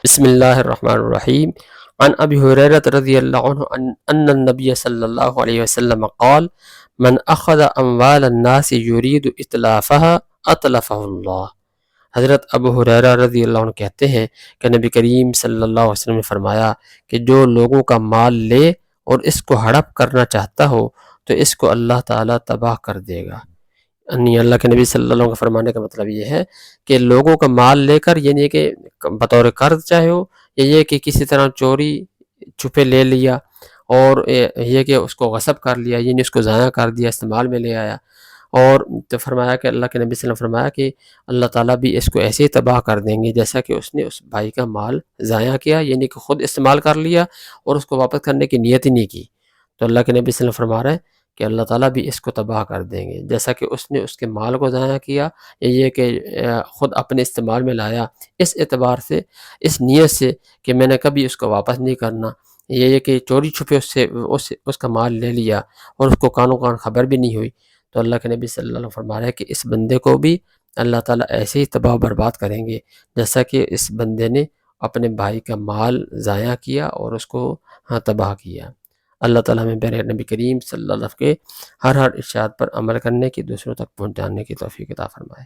بسم اللہ الرحمن الرحیم عن ابی ہریرہ رضی اللہ عنہ ان النبی صلی اللہ علیہ وسلم قال من اخذ اموال الناس يريد اتلافها اتلفه اللہ۔ حضرت ابو ہریرہ رضی اللہ عنہ کہتے ہیں کہ نبی کریم صلی اللہ علیہ وسلم نے فرمایا کہ جو لوگوں کا مال لے اور اس کو ہڑپ کرنا چاہتا ہو تو اس کو اللہ تعالیٰ تباہ کر دے گا۔ یعنی اللہ کے نبی صلی اللہ علیہ وسلم کا فرمانے کا مطلب یہ ہے کہ لوگوں کا مال لے کر، یعنی کہ بطور قرض چاہے ہو یا یہ کہ کسی طرح چوری چھپے لے لیا اور یہ کہ اس کو غصب کر لیا، یعنی اس کو ضائع کر دیا، استعمال میں لے آیا، اور تو فرمایا کہ اللہ کے نبی صلی اللہ علیہ وسلم فرمایا کہ اللہ تعالیٰ بھی اس کو ایسے ہی تباہ کر دیں گے جیسا کہ اس نے اس بھائی کا مال ضائع کیا، یعنی کہ خود استعمال کر لیا اور اس کو واپس کرنے کی نیت ہی نہیں کی۔ تو اللہ کے نبی صلی اللہ علیہ وسلم فرما رہے ہیں کہ اللہ تعالیٰ بھی اس کو تباہ کر دیں گے جیسا کہ اس نے اس کے مال کو ضائع کیا، یا یہ کہ خود اپنے استعمال میں لایا اس اعتبار سے، اس نیت سے کہ میں نے کبھی اس کو واپس نہیں کرنا، یہ کہ چوری چھپے اس کا مال لے لیا اور اس کو کانوں کان خبر بھی نہیں ہوئی۔ تو اللہ کے نبی صلی اللہ علیہ وسلم فرما رہے ہیں کہ اس بندے کو بھی اللہ تعالیٰ ایسے ہی تباہ و برباد کریں گے جیسا کہ اس بندے نے اپنے بھائی کا مال ضائع کیا اور اس کو تباہ کیا۔ اللہ تعالیٰ ہمیں بر نبی کریم صلی اللہ علیہ وسلم کے ہر ارشاد پر عمل کرنے کی، دوسروں تک پہنچانے کی توفیق عطا فرمائے۔